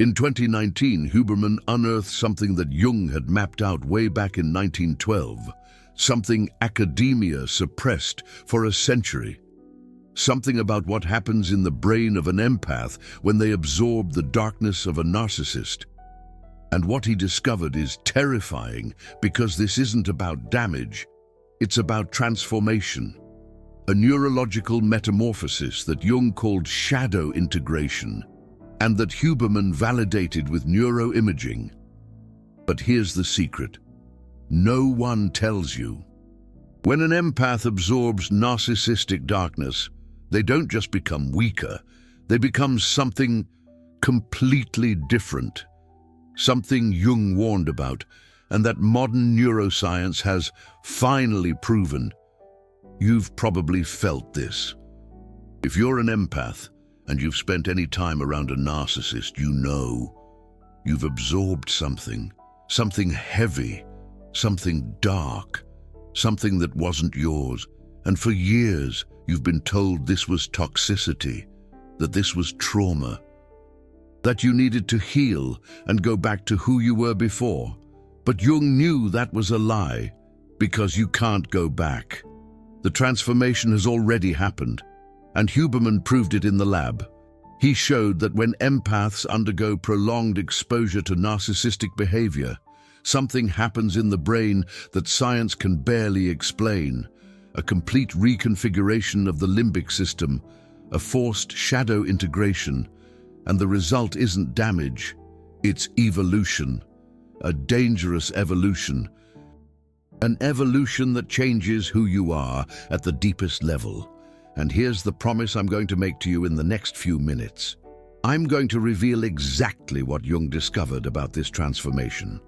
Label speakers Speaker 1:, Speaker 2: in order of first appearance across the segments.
Speaker 1: In 2019, Huberman unearthed something that Jung had mapped out way back in 1912, something academia suppressed for a century. Something about what happens in the brain of an empath when they absorb the darkness of a narcissist. And what he discovered is terrifying because this isn't about damage, it's about transformation. A neurological metamorphosis that Jung called shadow integration, and that Huberman validated with neuroimaging. But here's the secret. No one tells you. When an empath absorbs narcissistic darkness, they don't just become weaker, they become something completely different. Something Jung warned about, and that modern neuroscience has finally proven. You've probably felt this. If you're an empath, and you've spent any time around a narcissist, you know you've absorbed something heavy, something dark, something that wasn't yours. And for years, you've been told this was toxicity, that this was trauma, that you needed to heal and go back to who you were before. But Jung knew that was a lie, because you can't go back. The transformation has already happened, and Huberman proved it in the lab. He showed that when empaths undergo prolonged exposure to narcissistic behavior, something happens in the brain that science can barely explain. A complete reconfiguration of the limbic system, a forced shadow integration, and the result isn't damage, it's evolution. A dangerous evolution. An evolution that changes who you are at the deepest level. And here's the promise I'm going to make to you in the next few minutes. I'm going to reveal exactly what Jung discovered about this transformation.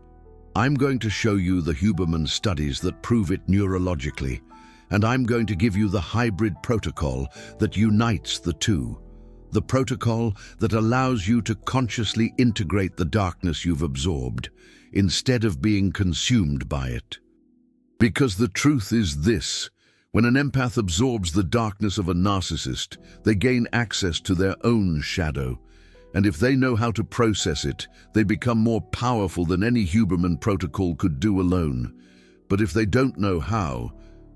Speaker 1: I'm going to show you the Huberman studies that prove it neurologically, and I'm going to give you the hybrid protocol that unites the two. The protocol that allows you to consciously integrate the darkness you've absorbed, instead of being consumed by it. Because the truth is this. When an empath absorbs the darkness of a narcissist, they gain access to their own shadow. And if they know how to process it, they become more powerful than any Huberman protocol could do alone. But if they don't know how,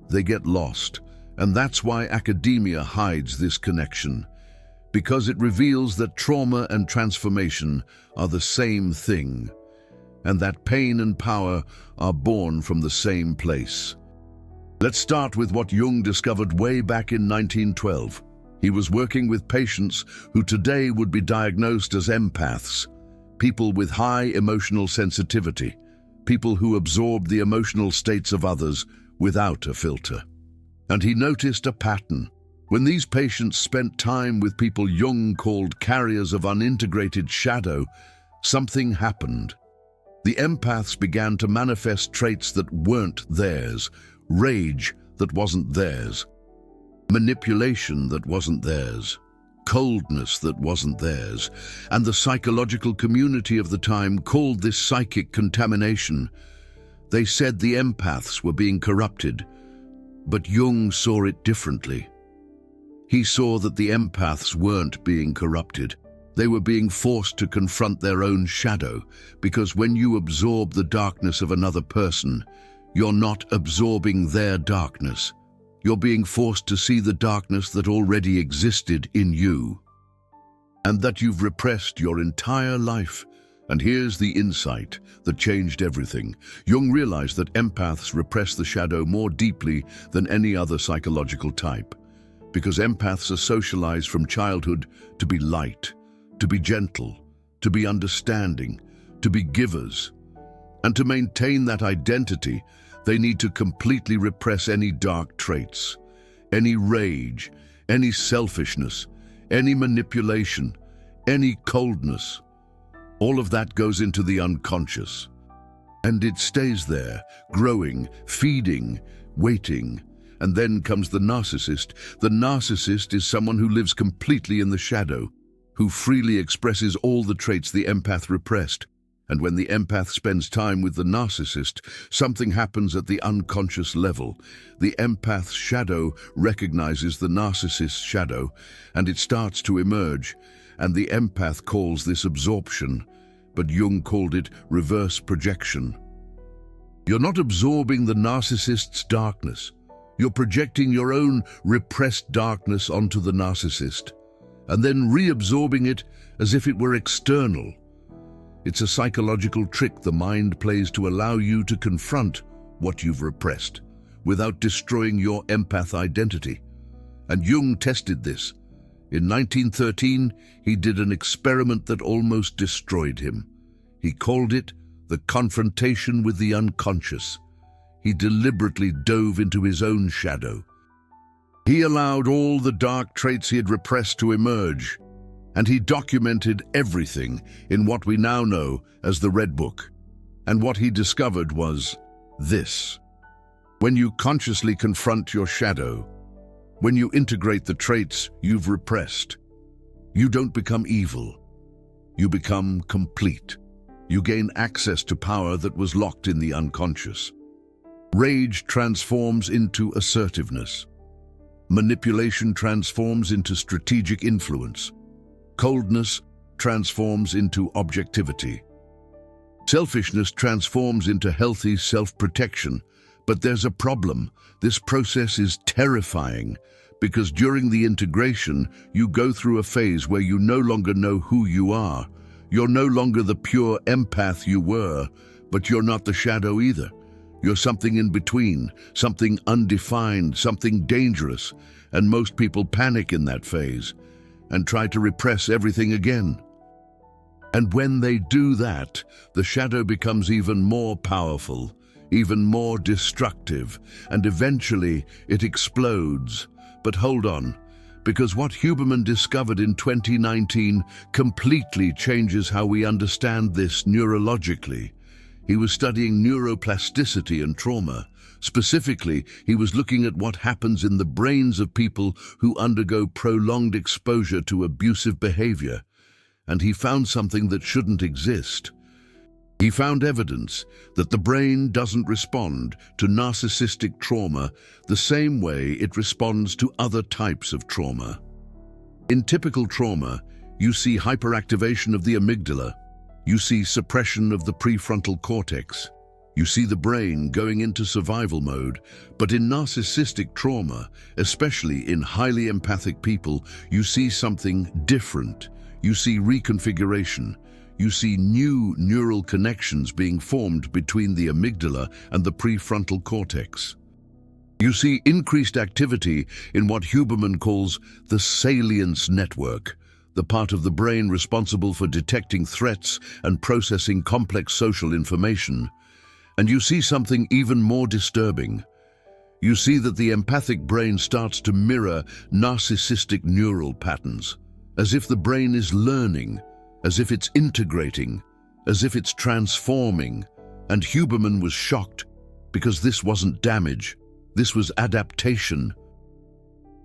Speaker 1: they get lost. And that's why academia hides this connection. Because it reveals that trauma and transformation are the same thing. And that pain and power are born from the same place. Let's start with what Jung discovered way back in 1912. He was working with patients who today would be diagnosed as empaths, people with high emotional sensitivity, people who absorbed the emotional states of others without a filter. And he noticed a pattern. When these patients spent time with people Jung called carriers of unintegrated shadow, something happened. The empaths began to manifest traits that weren't theirs, rage that wasn't theirs, manipulation that wasn't theirs, coldness that wasn't theirs, and the psychological community of the time called this psychic contamination. They said the empaths were being corrupted, but Jung saw it differently. He saw that the empaths weren't being corrupted. They were being forced to confront their own shadow, because when you absorb the darkness of another person, you're not absorbing their darkness. You're being forced to see the darkness that already existed in you, and that you've repressed your entire life. And here's the insight that changed everything. Jung realized that empaths repress the shadow more deeply than any other psychological type, because empaths are socialized from childhood to be light, to be gentle, to be understanding, to be givers. And to maintain that identity, they need to completely repress any dark traits, any rage, any selfishness, any manipulation, any coldness. All of that goes into the unconscious. And it stays there, growing, feeding, waiting. And then comes the narcissist. The narcissist is someone who lives completely in the shadow, who freely expresses all the traits the empath repressed. And when the empath spends time with the narcissist, something happens at the unconscious level. The empath's shadow recognizes the narcissist's shadow, and it starts to emerge. and the empath calls this absorption, but Jung called it reverse projection. You're not absorbing the narcissist's darkness. You're projecting your own repressed darkness onto the narcissist, and then reabsorbing it as if it were external. It's a psychological trick the mind plays to allow you to confront what you've repressed without destroying your empath identity. And Jung tested this. In 1913, he did an experiment that almost destroyed him. He called it the confrontation with the unconscious. He deliberately dove into his own shadow. He allowed all the dark traits he had repressed to emerge, and he documented everything in what we now know as the Red Book. And what he discovered was this. When you consciously confront your shadow, when you integrate the traits you've repressed, you don't become evil. You become complete. You gain access to power that was locked in the unconscious. Rage transforms into assertiveness. Manipulation transforms into strategic influence. Coldness transforms into objectivity. Selfishness transforms into healthy self-protection. But there's a problem. This process is terrifying because during the integration, you go through a phase where you no longer know who you are. You're no longer the pure empath you were, but you're not the shadow either. You're something in between, something undefined, something dangerous, and most people panic in that phase and try to repress everything again. And when they do that, the shadow becomes even more powerful, even more destructive, and eventually it explodes. But hold on, because what Huberman discovered in 2019 completely changes how we understand this neurologically. He was studying neuroplasticity and trauma. Specifically, he was looking at what happens in the brains of people who undergo prolonged exposure to abusive behavior. And he found something that shouldn't exist. He found evidence that the brain doesn't respond to narcissistic trauma the same way it responds to other types of trauma. In typical trauma, you see hyperactivation of the amygdala. You see suppression of the prefrontal cortex. You see the brain going into survival mode. But in narcissistic trauma, especially in highly empathic people, you see something different. You see reconfiguration. You see new neural connections being formed between the amygdala and the prefrontal cortex. You see increased activity in what Huberman calls the salience network, the part of the brain responsible for detecting threats and processing complex social information. And you see something even more disturbing. You see that the empathic brain starts to mirror narcissistic neural patterns, as if the brain is learning, as if it's integrating, as if it's transforming. And Huberman was shocked because this wasn't damage, this was adaptation.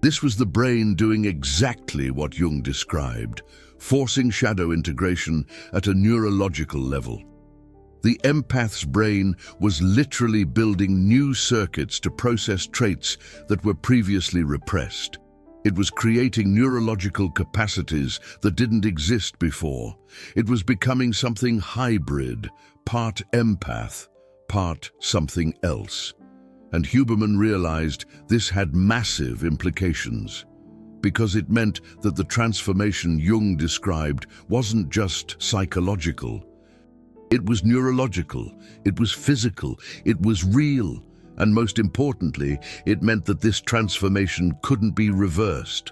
Speaker 1: This was the brain doing exactly what Jung described, forcing shadow integration at a neurological level. The empath's brain was literally building new circuits to process traits that were previously repressed. It was creating neurological capacities that didn't exist before. It was becoming something hybrid, part empath, part something else. And Huberman realized this had massive implications, because it meant that the transformation Jung described wasn't just psychological. It was neurological, it was physical, it was real. And most importantly, it meant that this transformation couldn't be reversed.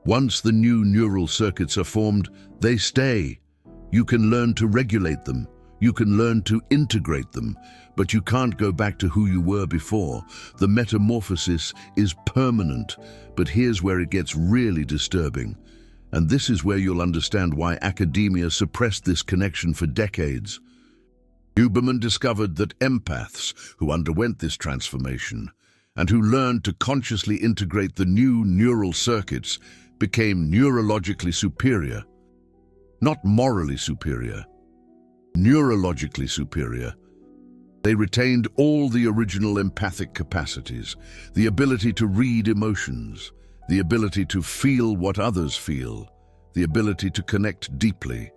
Speaker 1: Once the new neural circuits are formed, they stay. You can learn to regulate them. You can learn to integrate them, but you can't go back to who you were before. The metamorphosis is permanent, but here's where it gets really disturbing. And this is where you'll understand why academia suppressed this connection for decades. Huberman discovered that empaths who underwent this transformation and who learned to consciously integrate the new neural circuits became neurologically superior. Not morally superior, neurologically superior. They retained all the original empathic capacities, the ability to read emotions, the ability to feel what others feel, the ability to connect deeply,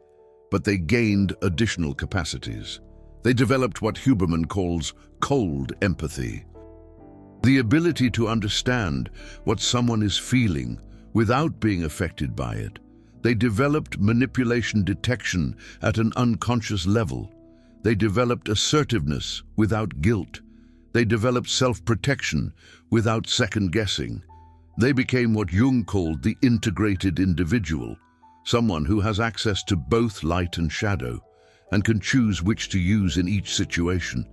Speaker 1: but they gained additional capacities. They developed what Huberman calls cold empathy, the ability to understand what someone is feeling without being affected by it. They developed manipulation detection at an unconscious level. They developed assertiveness without guilt. They developed self-protection without second-guessing. They became what Jung called the integrated individual, someone who has access to both light and shadow and can choose which to use in each situation.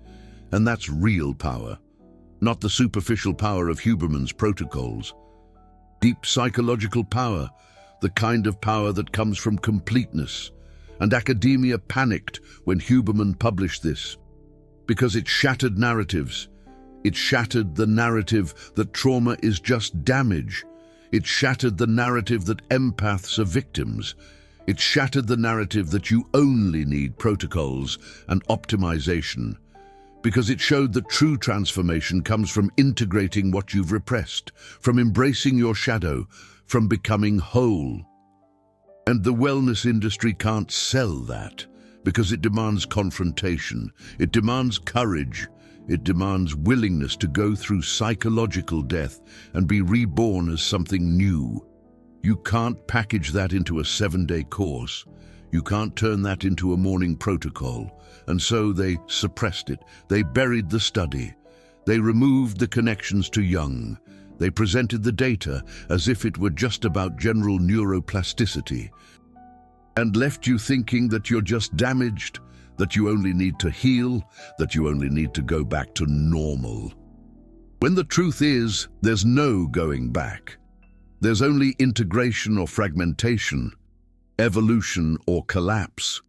Speaker 1: And that's real power, not the superficial power of Huberman's protocols. Deep psychological power, the kind of power that comes from completeness. And academia panicked when Huberman published this, because it shattered narratives. It shattered the narrative that trauma is just damage. It shattered the narrative that empaths are victims. It shattered the narrative that you only need protocols and optimization, because it showed that true transformation comes from integrating what you've repressed, from embracing your shadow, from becoming whole. And the wellness industry can't sell that, because it demands confrontation, it demands courage, it demands willingness to go through psychological death and be reborn as something new. You can't package that into a 7-day course. You can't turn that into a morning protocol. And so they suppressed it. They buried the study. They removed the connections to Jung. They presented the data as if it were just about general neuroplasticity, and left you thinking that you're just damaged, that you only need to heal, that you only need to go back to normal. When the truth is, there's no going back. There's only integration or fragmentation, evolution or collapse,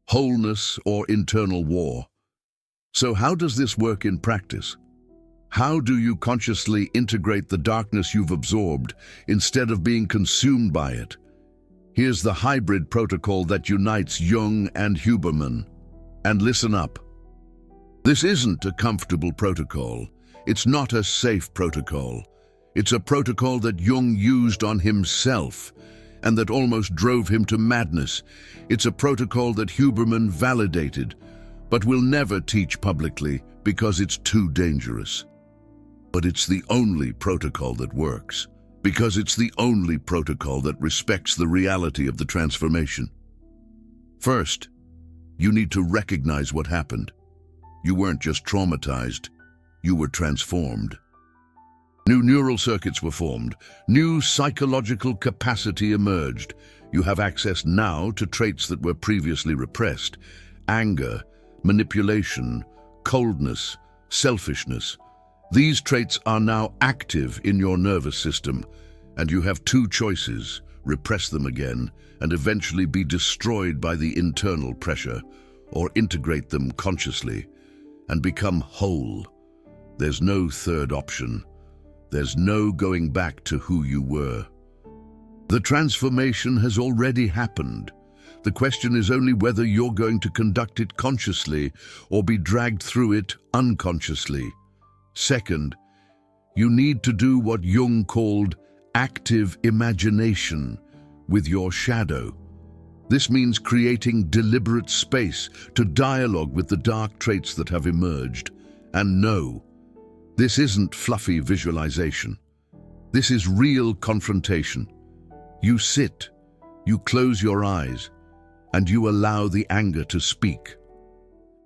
Speaker 1: wholeness or internal war. So how does this work in practice? How do you consciously integrate the darkness you've absorbed instead of being consumed by it? Here's the hybrid protocol that unites Jung and Huberman. And listen up. This isn't a comfortable protocol. It's not a safe protocol. It's a protocol that Jung used on himself and that almost drove him to madness. It's a protocol that Huberman validated, but will never teach publicly because it's too dangerous. But it's the only protocol that works, because it's the only protocol that respects the reality of the transformation. First, you need to recognize what happened. You weren't just traumatized, you were transformed. New neural circuits were formed, new psychological capacity emerged. You have access now to traits that were previously repressed: anger, manipulation, coldness, selfishness. These traits are now active in your nervous system, and you have two choices: repress them again and eventually be destroyed by the internal pressure, or integrate them consciously and become whole. There's no third option. There's no going back to who you were. The transformation has already happened. The question is only whether you're going to conduct it consciously or be dragged through it unconsciously. Second, you need to do what Jung called active imagination with your shadow. This means creating deliberate space to dialogue with the dark traits that have emerged. And no, this isn't fluffy visualization. This is real confrontation. You sit, you close your eyes, and you allow the anger to speak.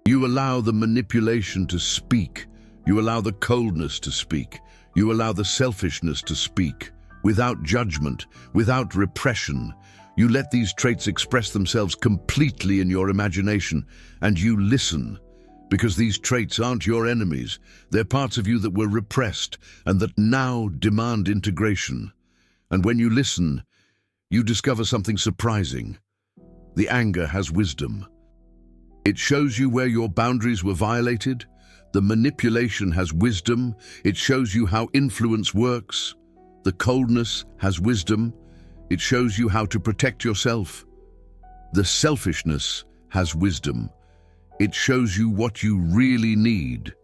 Speaker 1: You allow the manipulation to speak. You allow the coldness to speak. You allow the selfishness to speak. Without judgment, without repression, you let these traits express themselves completely in your imagination, and you listen, because these traits aren't your enemies. They're parts of you that were repressed and that now demand integration. And when you listen, you discover something surprising. The anger has wisdom. It shows you where your boundaries were violated. The manipulation has wisdom. It shows you how influence works. The coldness has wisdom. It shows you how to protect yourself. The selfishness has wisdom. It shows you what you really need.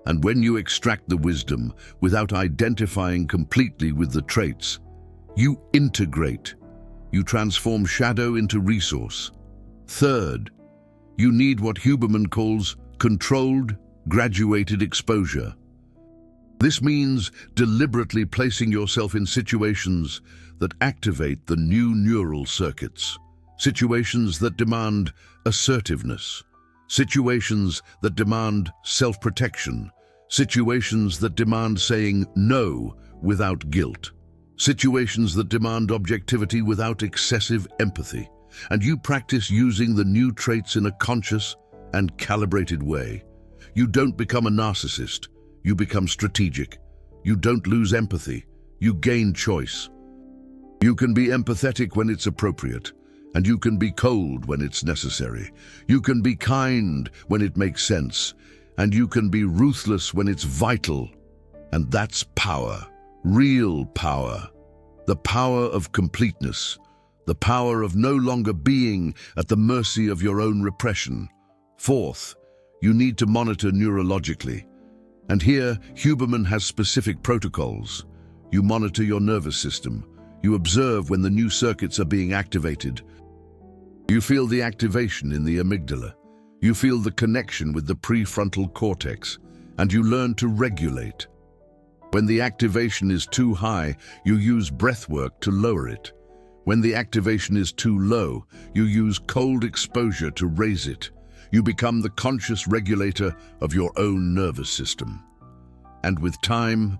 Speaker 1: And when you extract the wisdom without identifying completely with the traits, you integrate. You transform shadow into resource. Third, you need what Huberman calls controlled, graduated exposure. This means deliberately placing yourself in situations that activate the new neural circuits, situations that demand assertiveness, situations that demand self-protection, situations that demand saying no without guilt, situations that demand objectivity without excessive empathy. And you practice using the new traits in a conscious and calibrated way. You don't become a narcissist, you become strategic. You don't lose empathy, you gain choice. You can be empathetic when it's appropriate, and you can be cold when it's necessary. You can be kind when it makes sense, and you can be ruthless when it's vital. And that's power, real power. The power of completeness, the power of no longer being at the mercy of your own repression. Fourth, you need to monitor neurologically. And here, Huberman has specific protocols. You monitor your nervous system. You observe when the new circuits are being activated. You feel the activation in the amygdala. You feel the connection with the prefrontal cortex, and you learn to regulate. When the activation is too high, you use breath work to lower it. When the activation is too low, you use cold exposure to raise it. You become the conscious regulator of your own nervous system. And with time,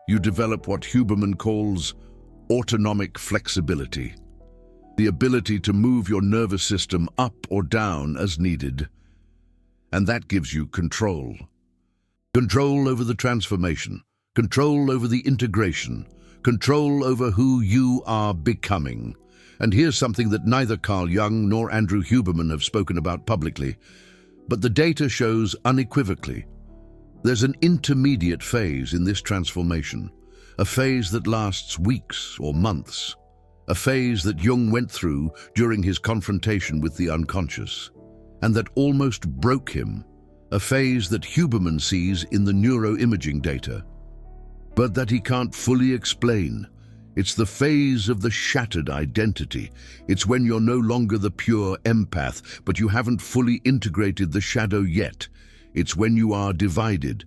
Speaker 1: you develop what Huberman calls autonomic flexibility, the ability to move your nervous system up or down as needed. And that gives you control. Control over the transformation, control over the integration, control over who you are becoming. And here's something that neither Carl Jung nor Andrew Huberman have spoken about publicly, but the data shows unequivocally. There's an intermediate phase in this transformation, a phase that lasts weeks or months, a phase that Jung went through during his confrontation with the unconscious, and that almost broke him, a phase that Huberman sees in the neuroimaging data, but that he can't fully explain. It's the phase of the shattered identity. It's when you're no longer the pure empath, but you haven't fully integrated the shadow yet. It's when you are divided.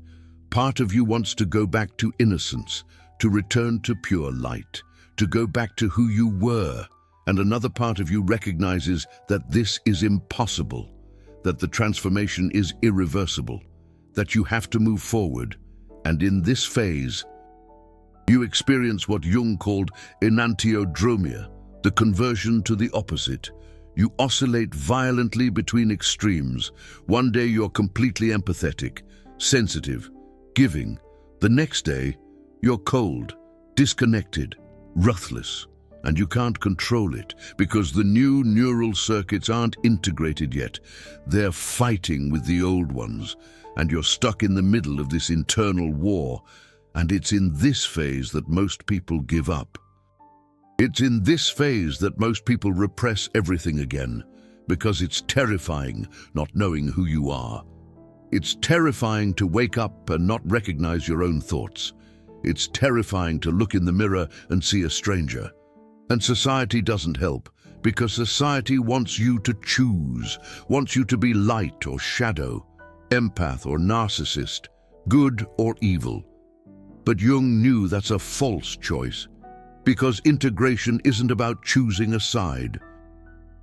Speaker 1: Part of you wants to go back to innocence, to return to pure light, to go back to who you were. And another part of you recognizes that this is impossible, that the transformation is irreversible, that you have to move forward. And in this phase, you experience what Jung called enantiodromia, the conversion to the opposite. You oscillate violently between extremes. One day you're completely empathetic, sensitive, giving. The next day, you're cold, disconnected, ruthless, and you can't control it because the new neural circuits aren't integrated yet. They're fighting with the old ones, and you're stuck in the middle of this internal war. And it's in this phase that most people give up. It's in this phase that most people repress everything again, because it's terrifying not knowing who you are. It's terrifying to wake up and not recognize your own thoughts. It's terrifying to look in the mirror and see a stranger. And society doesn't help, because society wants you to choose, wants you to be light or shadow, empath or narcissist, good or evil. But Jung knew that's a false choice, because integration isn't about choosing a side.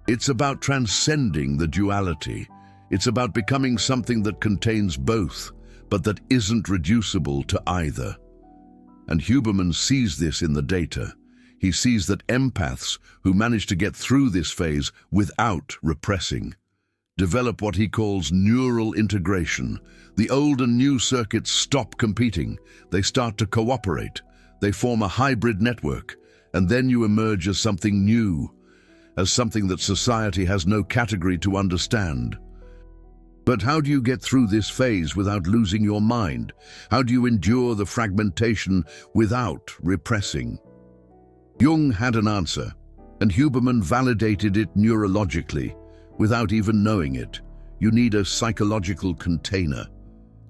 Speaker 1: It's about transcending the duality. It's about becoming something that contains both, but that isn't reducible to either. And Huberman sees this in the data. He sees that empaths who manage to get through this phase without repressing develop what he calls neural integration. The old and new circuits stop competing. They start to cooperate. They form a hybrid network. And then you emerge as something new, as something that society has no category to understand. But how do you get through this phase without losing your mind? How do you endure the fragmentation without repressing? Jung had an answer, and Huberman validated it neurologically, without even knowing it. You need a psychological container.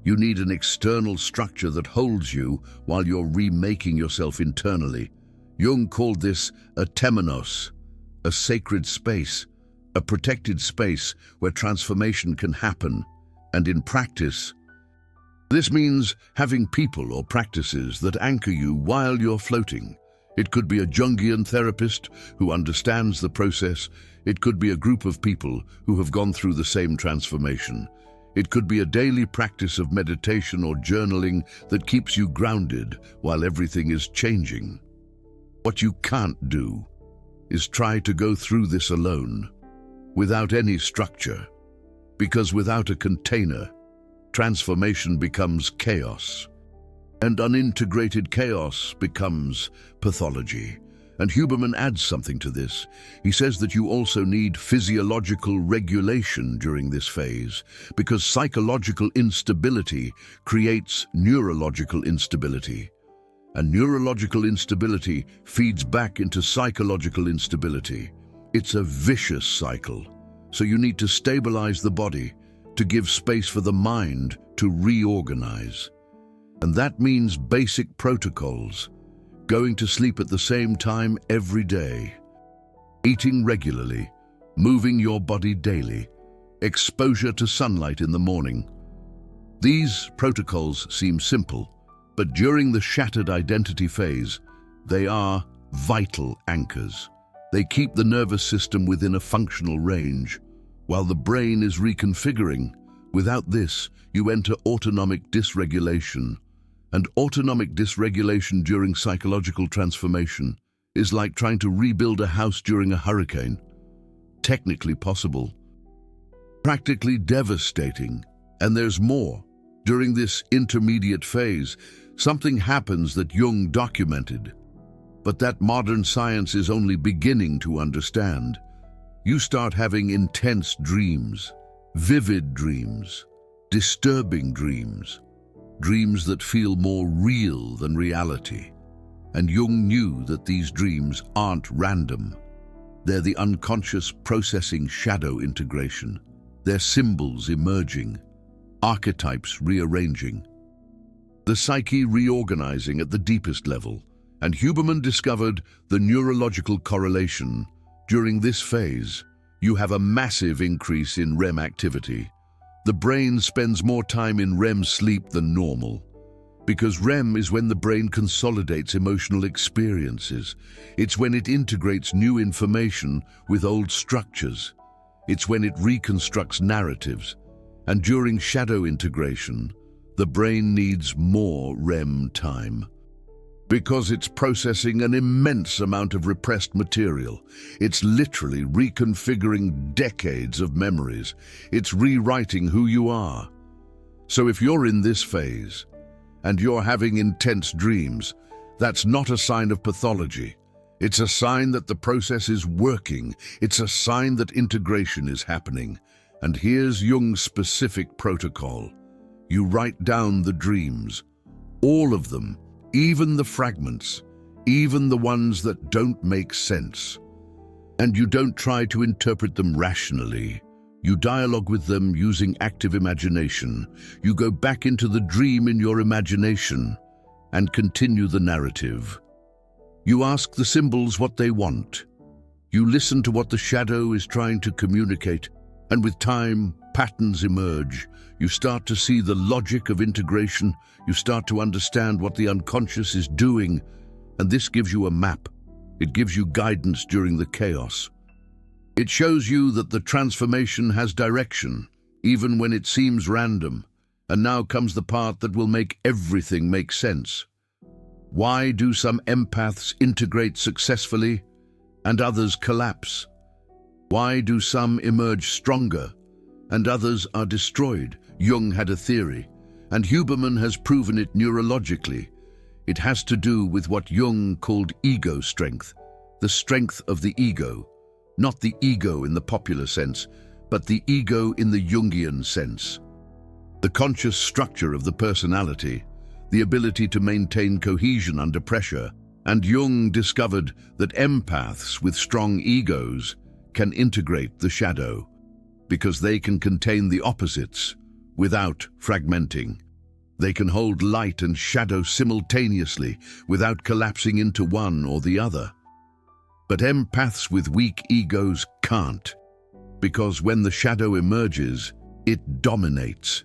Speaker 1: You need an external structure that holds you while you're remaking yourself internally. Jung called this a temenos, a sacred space, a protected space where transformation can happen. And in practice, this means having people or practices that anchor you while you're floating. It could be a Jungian therapist who understands the process. It could be a group of people who have gone through the same transformation. It could be a daily practice of meditation or journaling that keeps you grounded while everything is changing. What you can't do is try to go through this alone, without any structure, because without a container, transformation becomes chaos, and unintegrated chaos becomes pathology. And Huberman adds something to this. He says that you also need physiological regulation during this phase, because psychological instability creates neurological instability. And neurological instability feeds back into psychological instability. It's a vicious cycle. So you need to stabilize the body, to give space for the mind to reorganize. And that means basic protocols: going to sleep at the same time every day, eating regularly, moving your body daily, exposure to sunlight in the morning. These protocols seem simple, but during the shattered identity phase, they are vital anchors. They keep the nervous system within a functional range, while the brain is reconfiguring. Without this, you enter autonomic dysregulation. And autonomic dysregulation during psychological transformation is like trying to rebuild a house during a hurricane. Technically possible, practically devastating. And there's more. During this intermediate phase, something happens that Jung documented, but that modern science is only beginning to understand. You start having intense dreams, vivid dreams, disturbing dreams, dreams that feel more real than reality. And Jung knew that these dreams aren't random. They're the unconscious processing shadow integration. They're symbols emerging, archetypes rearranging, the psyche reorganizing at the deepest level. And Huberman discovered the neurological correlation. During this phase, you have a massive increase in REM activity. The brain spends more time in REM sleep than normal, because REM is when the brain consolidates emotional experiences. It's when it integrates new information with old structures. It's when it reconstructs narratives. And during shadow integration, the brain needs more REM time, because it's processing an immense amount of repressed material. It's literally reconfiguring decades of memories. It's rewriting who you are. So if you're in this phase, and you're having intense dreams, that's not a sign of pathology. It's a sign that the process is working. It's a sign that integration is happening. And here's Jung's specific protocol. You write down the dreams, all of them, even the fragments, even the ones that don't make sense. And you don't try to interpret them rationally. You dialogue with them using active imagination. You go back into the dream in your imagination and continue the narrative. You ask the symbols what they want. You listen to what the shadow is trying to communicate, and with time, patterns emerge. You start to see the logic of integration. You start to understand what the unconscious is doing, and this gives you a map. It gives you guidance during the chaos. It shows you that the transformation has direction, even when it seems random. And now comes the part that will make everything make sense. Why do some empaths integrate successfully and others collapse? Why do some emerge stronger and others are destroyed? Jung had a theory, and Huberman has proven it neurologically. It has to do with what Jung called ego strength, the strength of the ego. Not the ego in the popular sense, but the ego in the Jungian sense. The conscious structure of the personality, the ability to maintain cohesion under pressure. And Jung discovered that empaths with strong egos can integrate the shadow, because they can contain the opposites without fragmenting. They can hold light and shadow simultaneously without collapsing into one or the other. But empaths with weak egos can't, because when the shadow emerges, it dominates.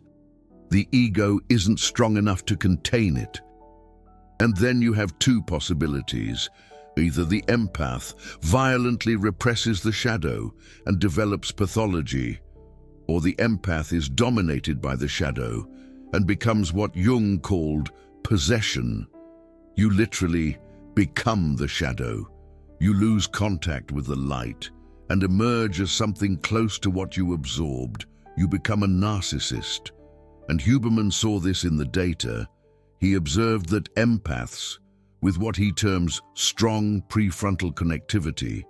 Speaker 1: The ego isn't strong enough to contain it. And then you have two possibilities. Either the empath violently represses the shadow and develops pathology, or the empath is dominated by the shadow and becomes what Jung called possession. You literally become the shadow. You lose contact with the light and emerge as something close to what you absorbed. You become a narcissist. And Huberman saw this in the data. He observed that empaths, with what he terms strong prefrontal connectivity,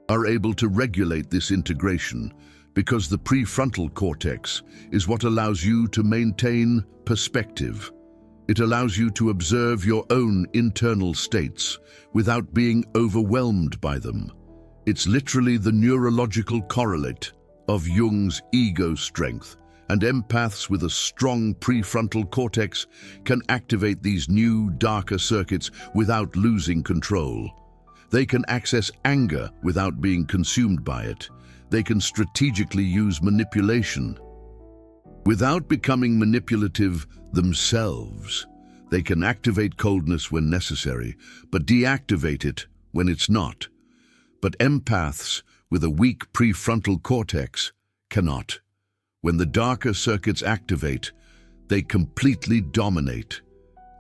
Speaker 1: are able to regulate this integration because the prefrontal cortex is what allows you to maintain perspective. It allows you to observe your own internal states without being overwhelmed by them. It's literally the neurological correlate of Jung's ego strength, and empaths with a strong prefrontal cortex can activate these new, darker circuits without losing control. They can access anger without being consumed by it. They can strategically use manipulation without becoming manipulative themselves. They can activate coldness when necessary, but deactivate it when it's not. But empaths with a weak prefrontal cortex cannot. When the darker circuits activate, they completely dominate,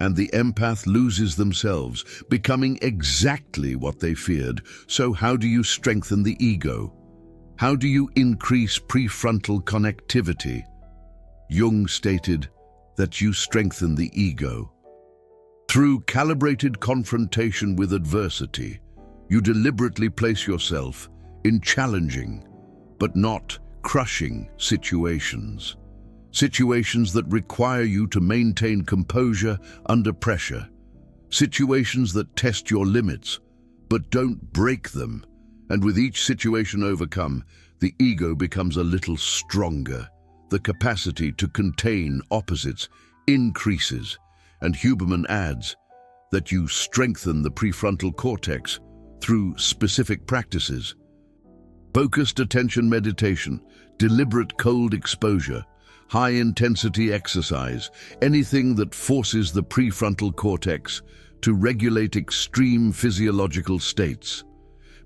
Speaker 1: and the empath loses themselves, becoming exactly what they feared. So how do you strengthen the ego? How do you increase prefrontal connectivity? Jung stated that you strengthen the ego through calibrated confrontation with adversity. You deliberately place yourself in challenging, but not crushing situations. Situations that require you to maintain composure under pressure. Situations that test your limits, but don't break them. And with each situation overcome, the ego becomes a little stronger. The capacity to contain opposites increases, and Huberman adds that you strengthen the prefrontal cortex through specific practices. Focused attention meditation, deliberate cold exposure, high-intensity exercise, anything that forces the prefrontal cortex to regulate extreme physiological states.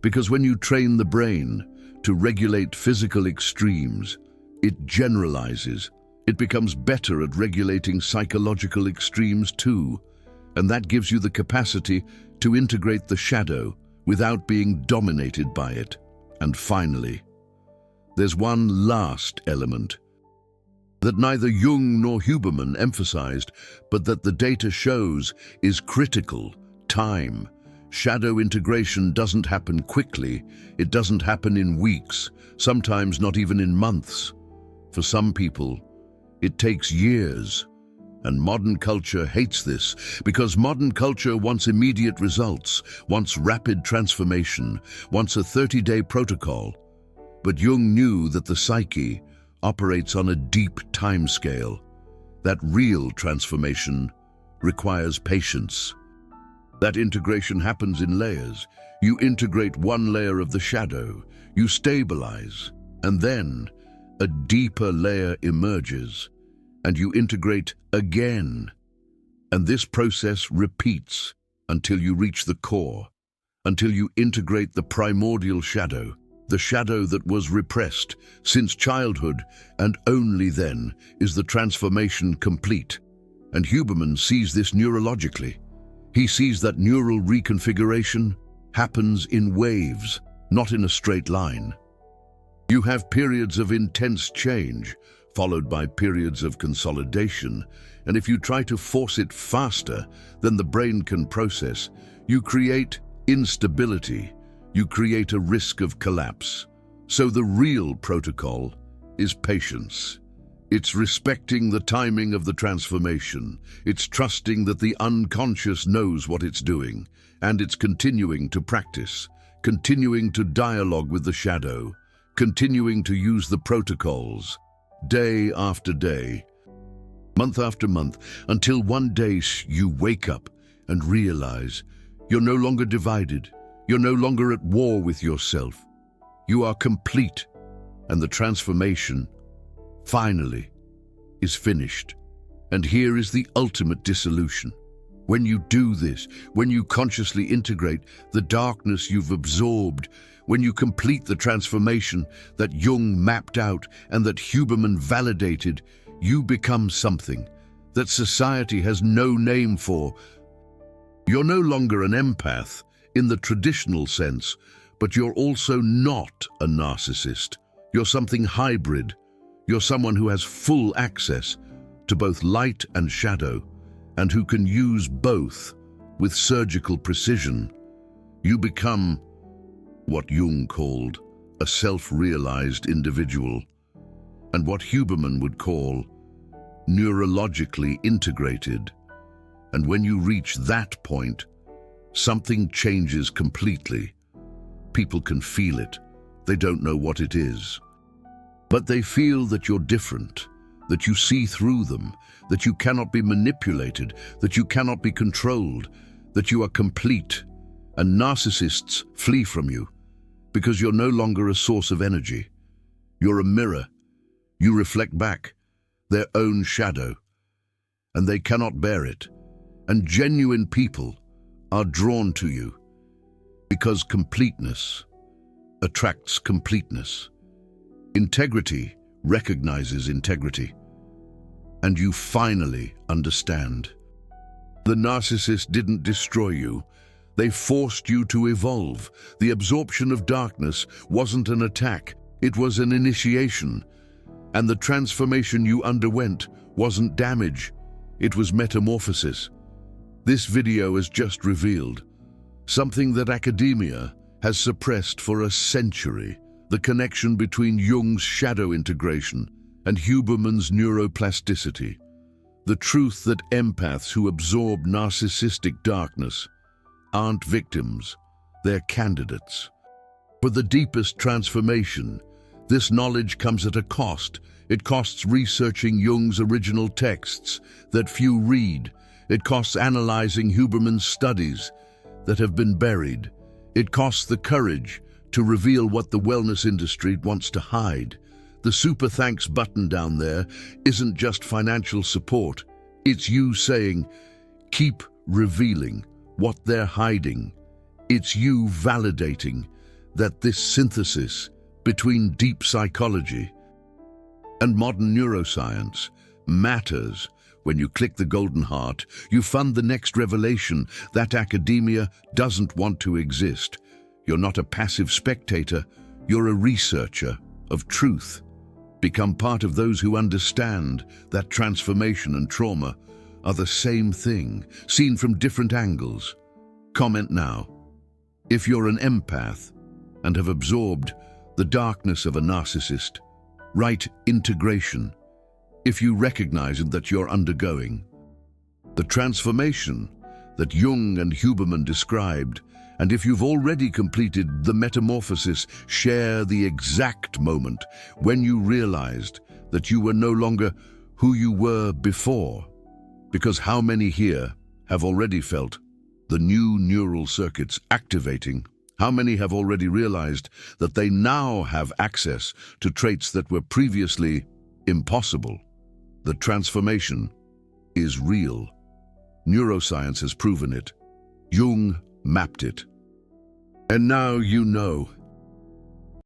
Speaker 1: Because when you train the brain to regulate physical extremes, it generalizes. It becomes better at regulating psychological extremes too, and that gives you the capacity to integrate the shadow without being dominated by it. And finally, there's one last element that neither Jung nor Huberman emphasized, but that the data shows is critical: time. Shadow integration doesn't happen quickly. It doesn't happen in weeks, sometimes not even in months. For some people, it takes years. And modern culture hates this, because modern culture wants immediate results, wants rapid transformation, wants a 30-day protocol. But Jung knew that the psyche operates on a deep timescale. That real transformation requires patience. That integration happens in layers. You integrate one layer of the shadow, you stabilize, and then a deeper layer emerges, and you integrate again. And this process repeats until you reach the core, until you integrate the primordial shadow, the shadow that was repressed since childhood, and only then is the transformation complete. And Huberman sees this neurologically. He sees that neural reconfiguration happens in waves, not in a straight line. You have periods of intense change, followed by periods of consolidation, and if you try to force it faster than the brain can process, you create instability, you create a risk of collapse. So the real protocol is patience. It's respecting the timing of the transformation. It's trusting that the unconscious knows what it's doing, and it's continuing to practice, continuing to dialogue with the shadow, continuing to use the protocols, day after day, month after month, until one day you wake up and realize you're no longer divided, You're no longer at war with yourself. You are complete, and the transformation, finally, is finished. And here is the ultimate dissolution. When you do this, when you consciously integrate the darkness you've absorbed, when you complete the transformation that Jung mapped out and that Huberman validated, you become something that society has no name for. You're no longer an empath in the traditional sense, but you're also not a narcissist. You're something hybrid. You're someone who has full access to both light and shadow, and who can use both with surgical precision. You become what Jung called a self-realized individual, and what Huberman would call neurologically integrated. And when you reach that point, something changes completely. People can feel it. They don't know what it is. But they feel that you're different, that you see through them, that you cannot be manipulated, that you cannot be controlled, that you are complete. And narcissists flee from you because you're no longer a source of energy. You're a mirror. You reflect back their own shadow, and they cannot bear it. And genuine people are drawn to you because completeness attracts completeness. Integrity recognizes integrity, and you finally understand. The narcissist didn't destroy you. They forced you to evolve. The absorption of darkness wasn't an attack, it was an initiation. And the transformation you underwent wasn't damage, it was metamorphosis. This video has just revealed something that academia has suppressed for a century: the connection between Jung's shadow integration and Huberman's neuroplasticity. The truth that empaths who absorb narcissistic darkness aren't victims, they're candidates. For the deepest transformation, this knowledge comes at a cost. It costs researching Jung's original texts that few read. It costs analyzing Huberman's studies that have been buried. It costs the courage to reveal what the wellness industry wants to hide. The super thanks button down there isn't just financial support. It's you saying, keep revealing what they're hiding. It's you validating that this synthesis between deep psychology and modern neuroscience matters. When you click the golden heart, you fund the next revelation that academia doesn't want to exist. You're not a passive spectator, you're a researcher of truth. Become part of those who understand that transformation and trauma are the same thing, seen from different angles. Comment now. If you're an empath and have absorbed the darkness of a narcissist, write integration. If you recognize that you're undergoing the transformation that Jung and Huberman described, and if you've already completed the metamorphosis, share the exact moment when you realized that you were no longer who you were before. Because how many here have already felt the new neural circuits activating? How many have already realized that they now have access to traits that were previously impossible? The transformation is real. Neuroscience has proven it. Jung mapped it. And now you know.